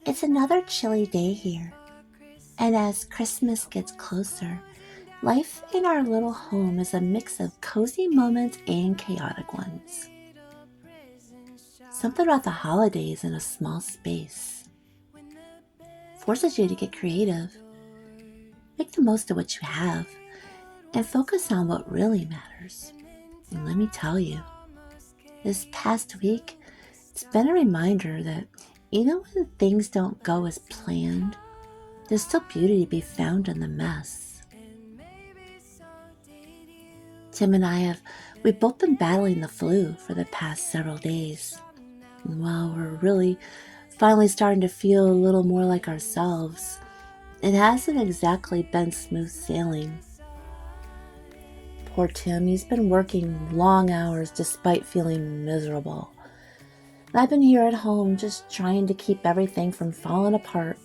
It's another chilly day here, and as Christmas gets closer, life in our little home is a mix of cozy moments and chaotic ones. Something about the holidays in a small space forces you to get creative, make the most of what you have, and focus on what really matters. And let me tell you, this past week, it's been a reminder that even when things don't go as planned, there's still beauty to be found in the mess. Tim and we've both been battling the flu for the past several days. And while we're really finally starting to feel a little more like ourselves, it hasn't exactly been smooth sailing. Poor Tim, he's been working long hours despite feeling miserable. And I've been here at home just trying to keep everything from falling apart.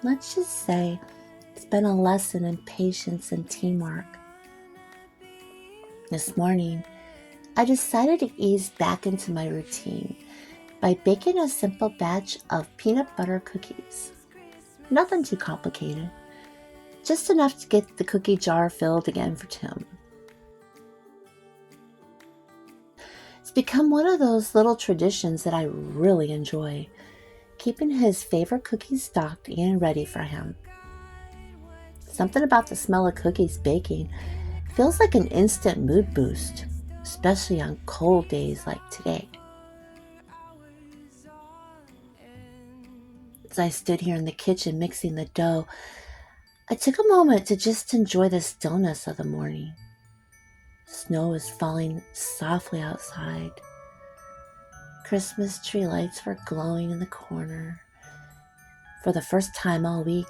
Let's just say it's been a lesson in patience and teamwork. This morning, I decided to ease back into my routine by baking a simple batch of peanut butter cookies. Nothing too complicated, just enough to get the cookie jar filled again for Tim. It's become one of those little traditions that I really enjoy, keeping his favorite cookies stocked and ready for him. Something about the smell of cookies baking feels like an instant mood boost, especially on cold days like today. As I stood here in the kitchen mixing the dough, I took a moment to just enjoy the stillness of the morning. Snow was falling softly outside. Christmas tree lights were glowing in the corner. For the first time all week,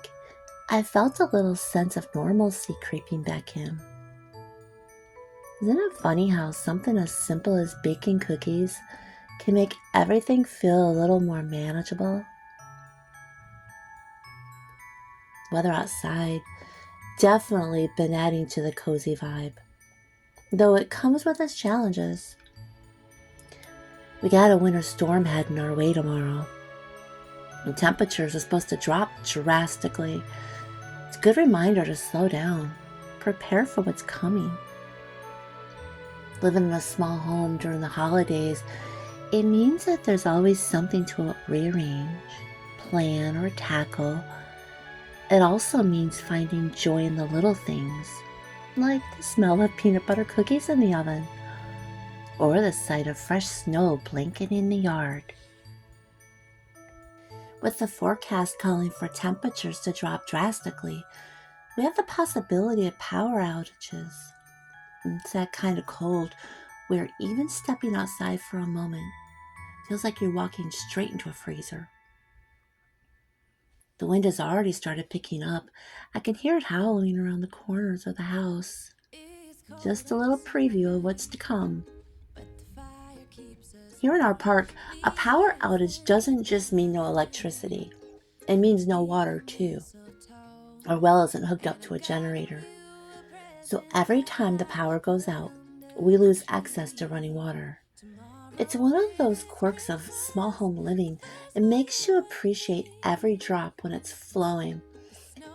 I felt a little sense of normalcy creeping back in. Isn't it funny how something as simple as baking cookies can make everything feel a little more manageable? Weather outside definitely been adding to the cozy vibe, though it comes with its challenges. We got a winter storm heading our way tomorrow, and temperatures are supposed to drop drastically. It's a good reminder to slow down, prepare for what's coming. Living in a small home during the holidays, it means that there's always something to rearrange, plan, or tackle. It also means finding joy in the little things, like the smell of peanut butter cookies in the oven, or the sight of fresh snow blanketing the yard. With the forecast calling for temperatures to drop drastically, we have the possibility of power outages. It's that kind of cold where even stepping outside for a moment feels like you're walking straight into a freezer. The wind has already started picking up. I can hear it howling around the corners of the house. Just a little preview of what's to come. Here in our park, a power outage doesn't just mean no electricity. It means no water too. Our well isn't hooked up to a generator. So every time the power goes out, we lose access to running water. It's one of those quirks of small home living. It makes you appreciate every drop when it's flowing.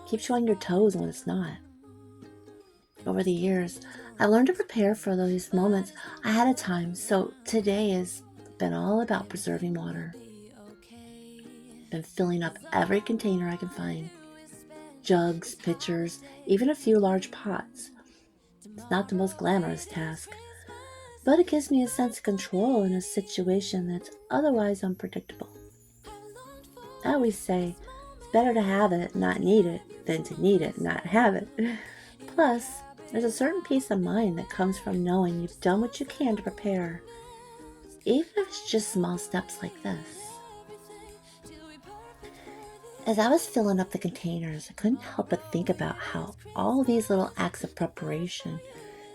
Keeps you on your toes when it's not. Over the years, I learned to prepare for those moments ahead of time, so today has been all about preserving water. Been filling up every container I can find. Jugs, pitchers, even a few large pots. It's not the most glamorous task, but it gives me a sense of control in a situation that's otherwise unpredictable. I always say, it's better to have it, not need it, than to need it, not have it. Plus, there's a certain peace of mind that comes from knowing you've done what you can to prepare, even if it's just small steps like this. As I was filling up the containers, I couldn't help but think about how all these little acts of preparation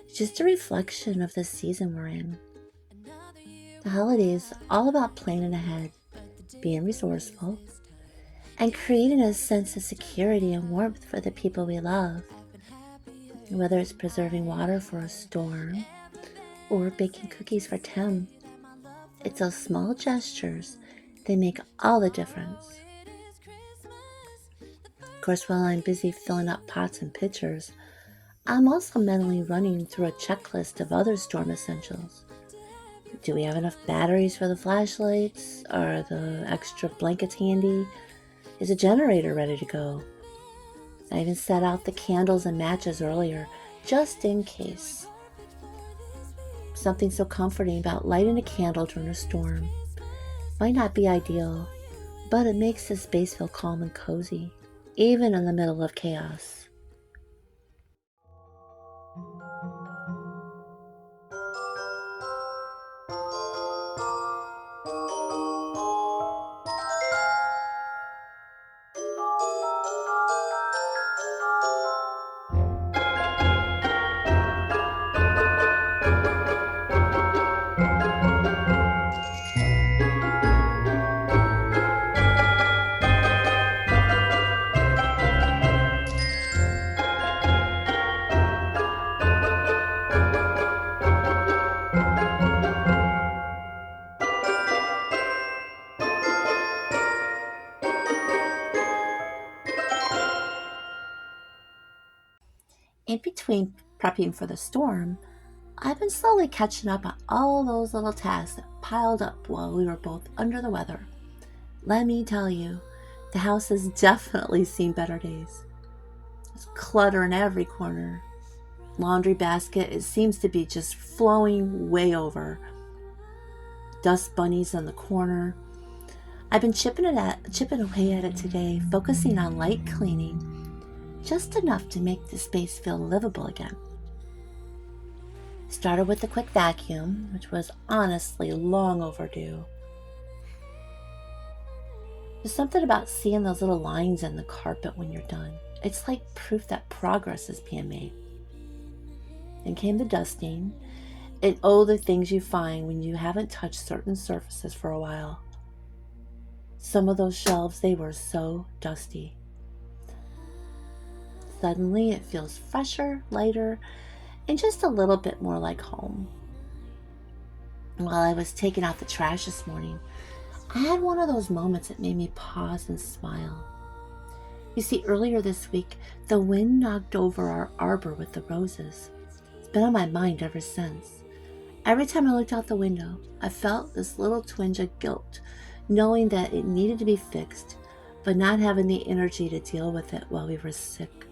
is just a reflection of the season we're in. The holidays all about planning ahead, being resourceful, and creating a sense of security and warmth for the people we love. Whether it's preserving water for a storm or baking cookies for Tim, it's those small gestures that make all the difference. Of course, while I'm busy filling up pots and pitchers, I'm also mentally running through a checklist of other storm essentials. Do we have enough batteries for the flashlights? Are the extra blankets handy? Is a generator ready to go? I even set out the candles and matches earlier, just in case. Something so comforting about lighting a candle during a storm. Might not be ideal, but it makes the space feel calm and cozy, even in the middle of chaos. In between prepping for the storm, I've been slowly catching up on all those little tasks that piled up while we were both under the weather. Let me tell you, the house has definitely seen better days. There's clutter in every corner. Laundry basket, it seems to be just flowing way over. Dust bunnies in the corner. I've been chipping away at it today, focusing on light cleaning, just enough to make the space feel livable again. Started with a quick vacuum, which was honestly long overdue. There's something about seeing those little lines in the carpet when you're done. It's like proof that progress is being made. Then came the dusting, and oh, the things you find when you haven't touched certain surfaces for a while. Some of those shelves, they were so dusty. Suddenly it feels fresher, lighter, and just a little bit more like home. While I was taking out the trash this morning, I had one of those moments that made me pause and smile. You see, earlier this week, the wind knocked over our arbor with the roses. It's been on my mind ever since. Every time I looked out the window, I felt this little twinge of guilt, knowing that it needed to be fixed, but not having the energy to deal with it while we were sick.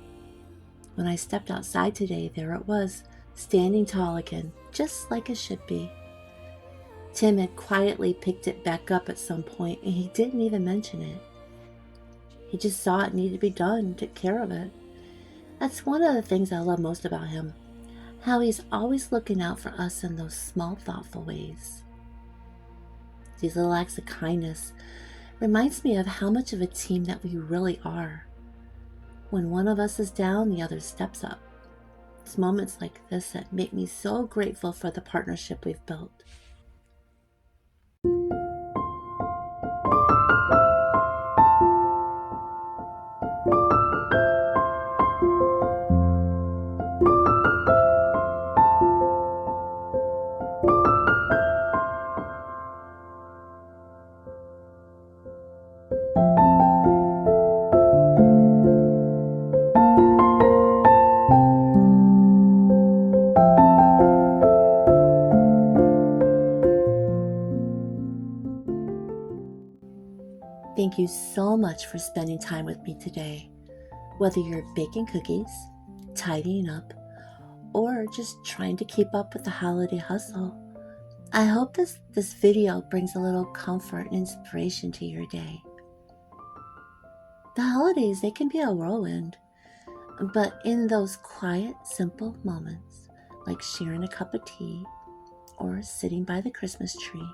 When I stepped outside today, there it was, standing tall again, just like it should be. Tim had quietly picked it back up at some point, and he didn't even mention it. He just saw it needed to be done, took care of it. That's one of the things I love most about him, how he's always looking out for us in those small, thoughtful ways. These little acts of kindness reminds me of how much of a team that we really are. When one of us is down, the other steps up. It's moments like this that make me so grateful for the partnership we've built. Thank you so much for spending time with me today. Whether you're baking cookies, tidying up, or just trying to keep up with the holiday hustle, I hope this video brings a little comfort and inspiration to your day. The holidays, they can be a whirlwind, but in those quiet, simple moments, like sharing a cup of tea or sitting by the Christmas tree,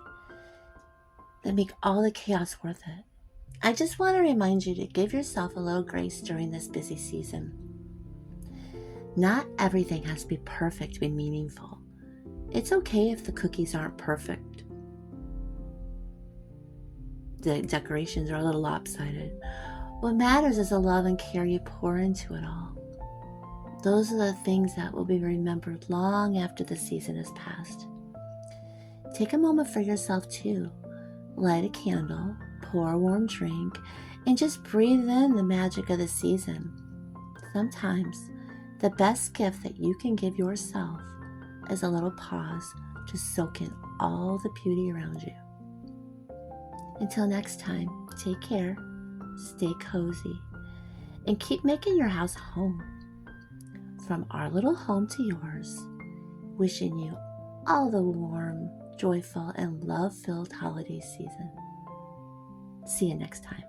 that make all the chaos worth it. I just want to remind you to give yourself a little grace during this busy season. Not everything has to be perfect to be meaningful. It's okay if the cookies aren't perfect. The decorations are a little lopsided. What matters is the love and care you pour into it all. Those are the things that will be remembered long after the season has passed. Take a moment for yourself too. Light a candle, pour a warm drink, and just breathe in the magic of the season. Sometimes the best gift that you can give yourself is a little pause to soak in all the beauty around you. Until next time, take care, stay cozy, and keep making your house home. From our little home to yours, wishing you all the warm, joyful, and love-filled holiday season. See you next time.